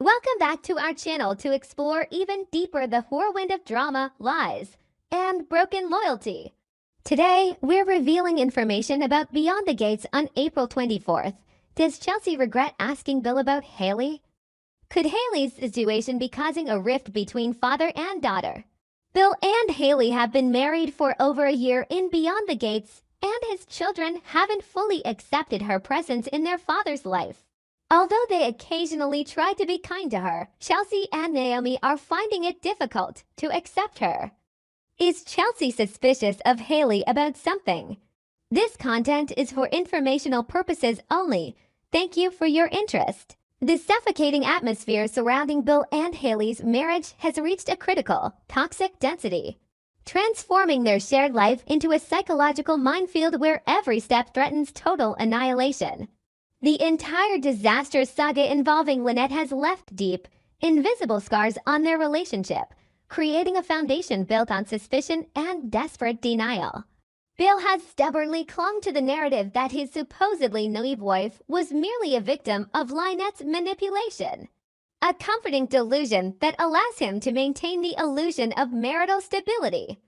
Welcome back to our channel to explore even deeper the whirlwind of drama, lies, and broken loyalty. Today, we're revealing information about Beyond the Gates on April 24th. Does Chelsea regret asking Bill about Haley? Could Haley's situation be causing a rift between father and daughter? Bill and Haley have been married for over a year in Beyond the Gates, and his children haven't fully accepted her presence in their father's life. Although they occasionally try to be kind to her, Chelsea and Naomi are finding it difficult to accept her. Is Chelsea suspicious of Haley about something? This content is for informational purposes only. Thank you for your interest. The suffocating atmosphere surrounding Bill and Haley's marriage has reached a critical, toxic density, transforming their shared life into a psychological minefield where every step threatens total annihilation. The entire disastrous saga involving Lynette has left deep, invisible scars on their relationship, creating a foundation built on suspicion and desperate denial. Bill has stubbornly clung to the narrative that his supposedly naive wife was merely a victim of Lynette's manipulation, a comforting delusion that allows him to maintain the illusion of marital stability.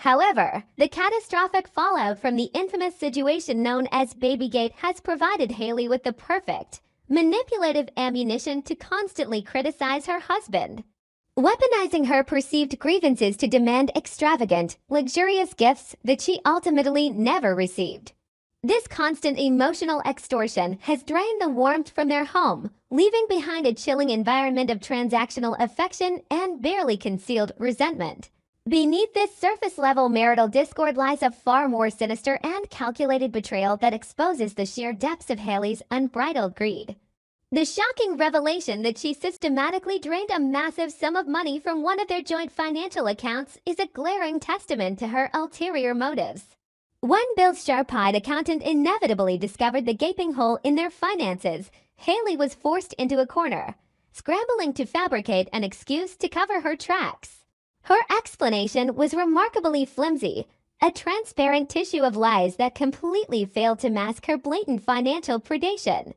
However, the catastrophic fallout from the infamous situation known as Babygate has provided Haley with the perfect, manipulative ammunition to constantly criticize her husband, weaponizing her perceived grievances to demand extravagant, luxurious gifts that she ultimately never received. This constant emotional extortion has drained the warmth from their home, leaving behind a chilling environment of transactional affection and barely concealed resentment. Beneath this surface-level marital discord lies a far more sinister and calculated betrayal that exposes the sheer depths of Haley's unbridled greed. The shocking revelation that she systematically drained a massive sum of money from one of their joint financial accounts is a glaring testament to her ulterior motives. When Bill's sharp-eyed accountant inevitably discovered the gaping hole in their finances, Haley was forced into a corner, scrambling to fabricate an excuse to cover her tracks. Her explanation was remarkably flimsy, a transparent tissue of lies that completely failed to mask her blatant financial predation.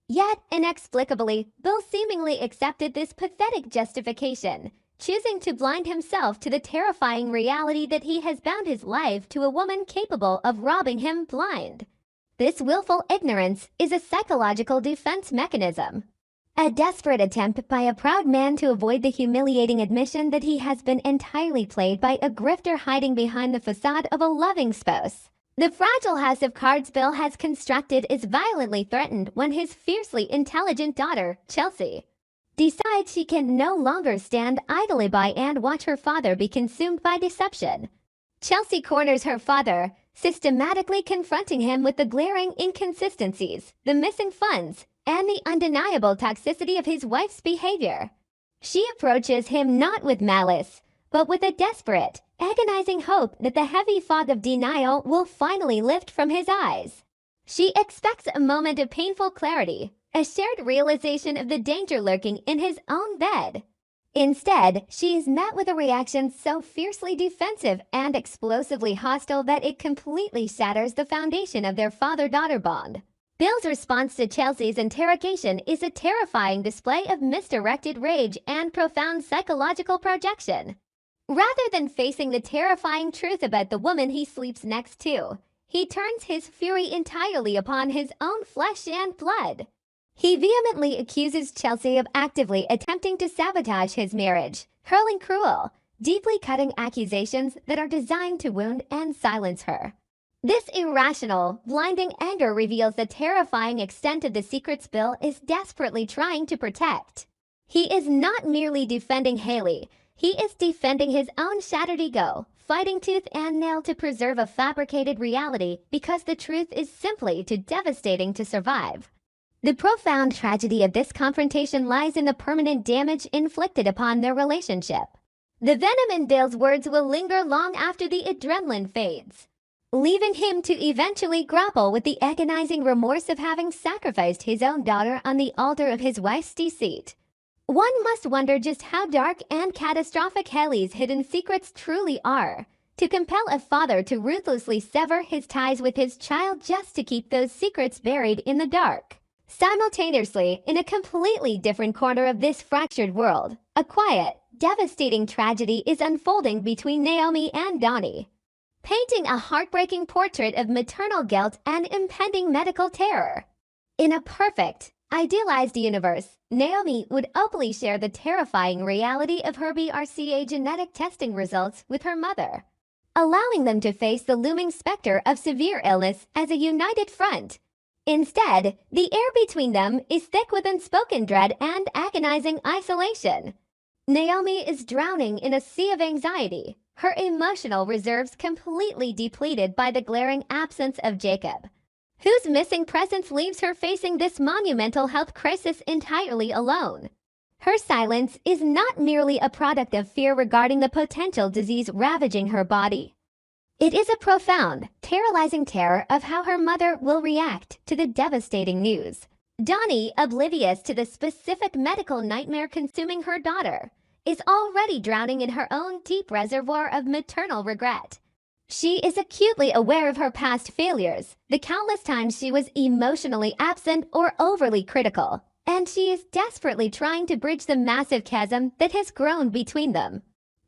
Yet, inexplicably, Bill seemingly accepted this pathetic justification, choosing to blind himself to the terrifying reality that he has bound his life to a woman capable of robbing him blind. This willful ignorance is a psychological defense mechanism, a desperate attempt by a proud man to avoid the humiliating admission that he has been entirely played by a grifter hiding behind the facade of a loving spouse. The fragile house of cards Bill has constructed is violently threatened when his fiercely intelligent daughter, Chelsea, decides she can no longer stand idly by and watch her father be consumed by deception. Chelsea corners her father, systematically confronting him with the glaring inconsistencies, the missing funds, and the undeniable toxicity of his wife's behavior. She approaches him not with malice, but with a desperate, agonizing hope that the heavy fog of denial will finally lift from his eyes. She expects a moment of painful clarity, a shared realization of the danger lurking in his own bed. Instead, she is met with a reaction so fiercely defensive and explosively hostile that it completely shatters the foundation of their father-daughter bond. Bill's response to Chelsea's interrogation is a terrifying display of misdirected rage and profound psychological projection. Rather than facing the terrifying truth about the woman he sleeps next to, he turns his fury entirely upon his own flesh and blood. He vehemently accuses Chelsea of actively attempting to sabotage his marriage, hurling cruel, deeply cutting accusations that are designed to wound and silence her. This irrational, blinding anger reveals the terrifying extent of the secrets Bill is desperately trying to protect. He is not merely defending Haley, he is defending his own shattered ego, fighting tooth and nail to preserve a fabricated reality because the truth is simply too devastating to survive. The profound tragedy of this confrontation lies in the permanent damage inflicted upon their relationship. The venom in Bill's words will linger long after the adrenaline fades, leaving him to eventually grapple with the agonizing remorse of having sacrificed his own daughter on the altar of his wife's deceit. One must wonder just how dark and catastrophic Haley's hidden secrets truly are, to compel a father to ruthlessly sever his ties with his child just to keep those secrets buried in the dark. Simultaneously, in a completely different corner of this fractured world, a quiet, devastating tragedy is unfolding between Naomi and Donnie, painting a heartbreaking portrait of maternal guilt and impending medical terror. In a perfect, idealized universe, Naomi would openly share the terrifying reality of her BRCA genetic testing results with her mother, allowing them to face the looming specter of severe illness as a united front. Instead, the air between them is thick with unspoken dread and agonizing isolation. Naomi is drowning in a sea of anxiety, her emotional reserves completely depleted by the glaring absence of Jacob, whose missing presence leaves her facing this monumental health crisis entirely alone. Her silence is not merely a product of fear regarding the potential disease ravaging her body. It is a profound, paralyzing terror of how her mother will react to the devastating news. Donnie, oblivious to the specific medical nightmare consuming her daughter, is already drowning in her own deep reservoir of maternal regret. She is acutely aware of her past failures, the countless times she was emotionally absent or overly critical, and she is desperately trying to bridge the massive chasm that has grown between them.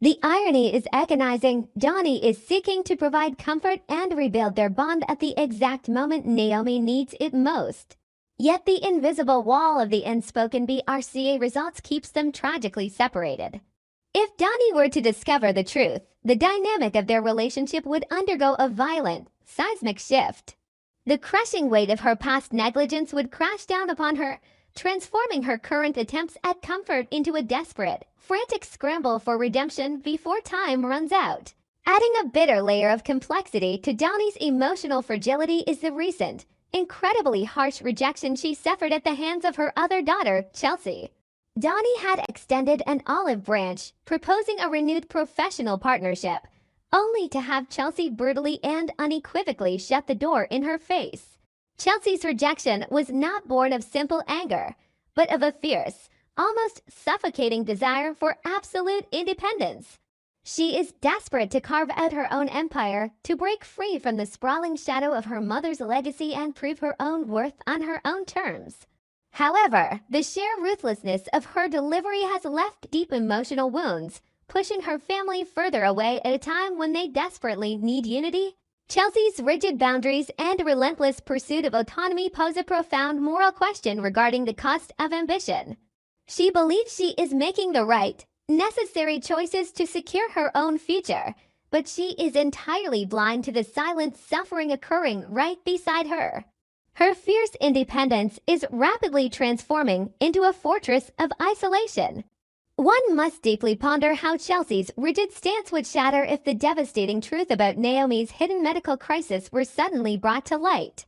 The irony is agonizing. Donnie is seeking to provide comfort and rebuild their bond at the exact moment Naomi needs it most. Yet the invisible wall of the unspoken BRCA results keeps them tragically separated. If Donnie were to discover the truth, the dynamic of their relationship would undergo a violent, seismic shift. The crushing weight of her past negligence would crash down upon her, transforming her current attempts at comfort into a desperate, frantic scramble for redemption before time runs out. Adding a bitter layer of complexity to Donnie's emotional fragility is the recent, incredibly harsh rejection she suffered at the hands of her other daughter, Chelsea. Donnie had extended an olive branch, proposing a renewed professional partnership, only to have Chelsea brutally and unequivocally shut the door in her face. Chelsea's rejection was not born of simple anger, but of a fierce, almost suffocating desire for absolute independence. She is desperate to carve out her own empire, to break free from the sprawling shadow of her mother's legacy and prove her own worth on her own terms. However, the sheer ruthlessness of her delivery has left deep emotional wounds, pushing her family further away at a time when they desperately need unity. Chelsea's rigid boundaries and relentless pursuit of autonomy pose a profound moral question regarding the cost of ambition. She believes she is making the right, necessary choices to secure her own future, but she is entirely blind to the silent suffering occurring right beside her. Her fierce independence is rapidly transforming into a fortress of isolation. One must deeply ponder how Chelsea's rigid stance would shatter if the devastating truth about Naomi's hidden medical crisis were suddenly brought to light.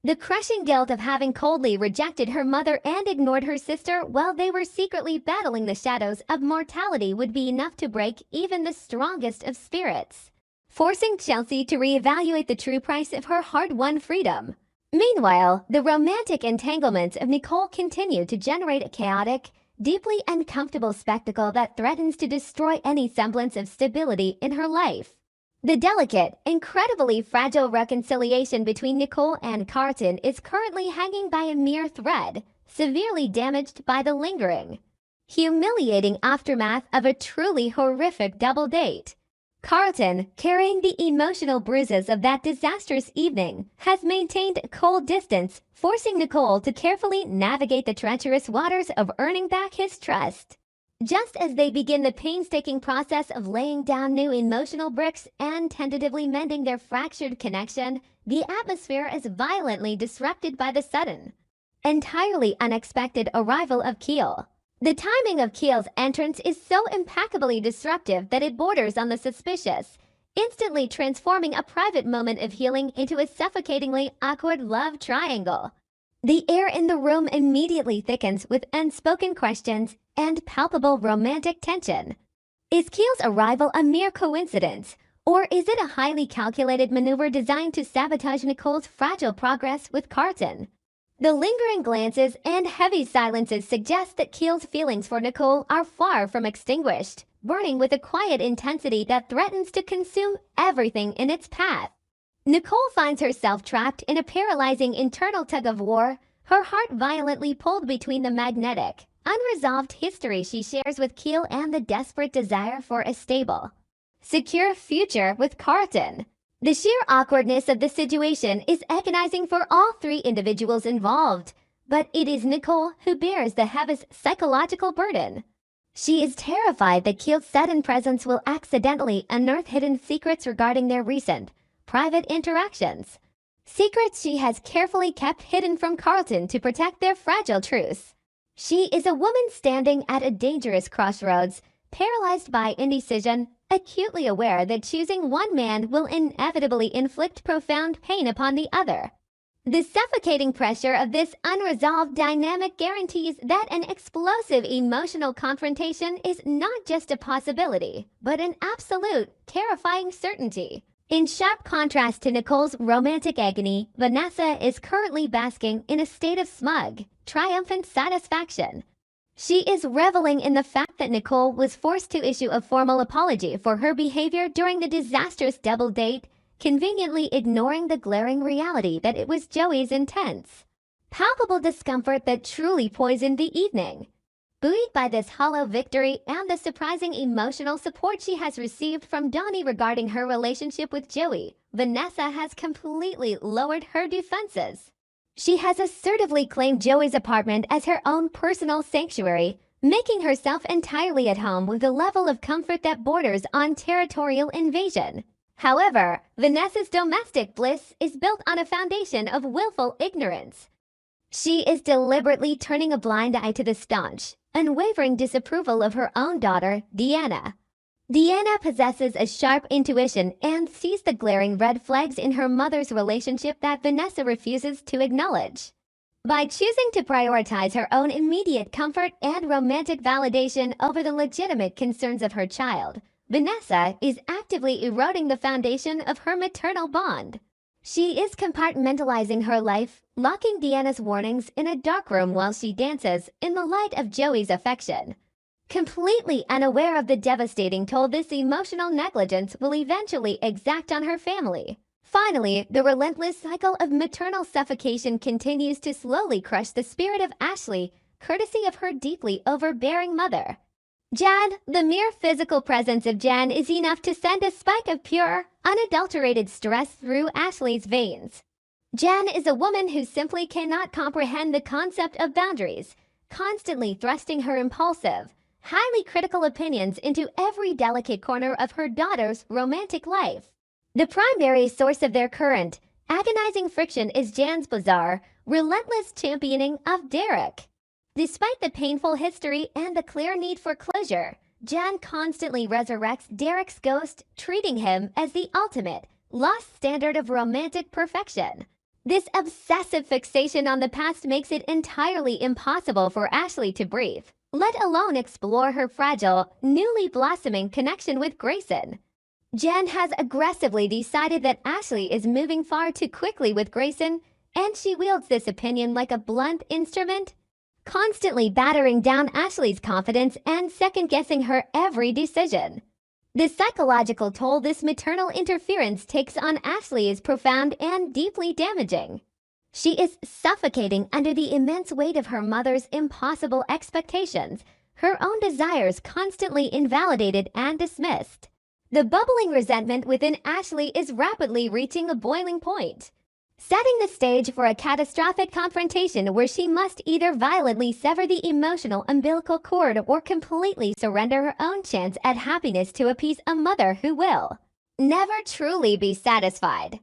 The crushing guilt of having coldly rejected her mother and ignored her sister while they were secretly battling the shadows of mortality would be enough to break even the strongest of spirits, forcing Chelsea to reevaluate the true price of her hard-won freedom. Meanwhile, the romantic entanglements of Nicole continue to generate a chaotic, deeply uncomfortable spectacle that threatens to destroy any semblance of stability in her life. The delicate, incredibly fragile reconciliation between Nicole and Carlton is currently hanging by a mere thread, severely damaged by the lingering, humiliating aftermath of a truly horrific double date. Carlton, carrying the emotional bruises of that disastrous evening, has maintained a cold distance, forcing Nicole to carefully navigate the treacherous waters of earning back his trust. Just as they begin the painstaking process of laying down new emotional bricks and tentatively mending their fractured connection, the atmosphere is violently disrupted by the sudden, entirely unexpected arrival of Keel. The timing of Keel's entrance is so impeccably disruptive that it borders on the suspicious, instantly transforming a private moment of healing into a suffocatingly awkward love triangle. The air in the room immediately thickens with unspoken questions and palpable romantic tension. Is Keel's arrival a mere coincidence, or is it a highly calculated maneuver designed to sabotage Nicole's fragile progress with Carlton? The lingering glances and heavy silences suggest that Keel's feelings for Nicole are far from extinguished, burning with a quiet intensity that threatens to consume everything in its path. Nicole finds herself trapped in a paralyzing internal tug-of-war, her heart violently pulled between the magnetic, unresolved history she shares with Keel and the desperate desire for a stable, secure future with Carlton. The sheer awkwardness of the situation is agonizing for all three individuals involved, but it is Nicole who bears the heaviest psychological burden. She is terrified that Keel's sudden presence will accidentally unearth hidden secrets regarding their recent, private interactions. Secrets she has carefully kept hidden from Carlton to protect their fragile truce. She is a woman standing at a dangerous crossroads, paralyzed by indecision, acutely aware that choosing one man will inevitably inflict profound pain upon the other. The suffocating pressure of this unresolved dynamic guarantees that an explosive emotional confrontation is not just a possibility, but an absolute, terrifying certainty. In sharp contrast to Nicole's romantic agony, Vanessa is currently basking in a state of smug, triumphant satisfaction. She is reveling in the fact that Nicole was forced to issue a formal apology for her behavior during the disastrous double date, conveniently ignoring the glaring reality that it was Joey's intense, palpable discomfort that truly poisoned the evening. Buoyed by this hollow victory and the surprising emotional support she has received from Donnie regarding her relationship with Joey, Vanessa has completely lowered her defenses. She has assertively claimed Joey's apartment as her own personal sanctuary, making herself entirely at home with a level of comfort that borders on territorial invasion. However, Vanessa's domestic bliss is built on a foundation of willful ignorance. She is deliberately turning a blind eye to the staunch, unwavering disapproval of her own daughter, Deanna. Deanna possesses a sharp intuition and sees the glaring red flags in her mother's relationship that Vanessa refuses to acknowledge. By choosing to prioritize her own immediate comfort and romantic validation over the legitimate concerns of her child, Vanessa is actively eroding the foundation of her maternal bond. She is compartmentalizing her life, locking Deanna's warnings in a darkroom while she dances in the light of Joey's affection. Completely unaware of the devastating toll this emotional negligence will eventually exact on her family. Finally, the relentless cycle of maternal suffocation continues to slowly crush the spirit of Ashley, courtesy of her deeply overbearing mother. Jan, the mere physical presence of Jan is enough to send a spike of pure, unadulterated stress through Ashley's veins. Jan is a woman who simply cannot comprehend the concept of boundaries, constantly thrusting her impulsive, highly critical opinions into every delicate corner of her daughter's romantic life. The primary source of their current, agonizing friction is Jan's bizarre, relentless championing of Derek. Despite the painful history and the clear need for closure, Jan constantly resurrects Derek's ghost, treating him as the ultimate, lost standard of romantic perfection. This obsessive fixation on the past makes it entirely impossible for Ashley to breathe, let alone explore her fragile, newly blossoming connection with Grayson. Jen has aggressively decided that Ashley is moving far too quickly with Grayson, and she wields this opinion like a blunt instrument, constantly battering down Ashley's confidence and second-guessing her every decision. The psychological toll this maternal interference takes on Ashley is profound and deeply damaging. She is suffocating under the immense weight of her mother's impossible expectations, her own desires constantly invalidated and dismissed. The bubbling resentment within Ashley is rapidly reaching a boiling point, setting the stage for a catastrophic confrontation where she must either violently sever the emotional umbilical cord or completely surrender her own chance at happiness to appease a mother who will never truly be satisfied.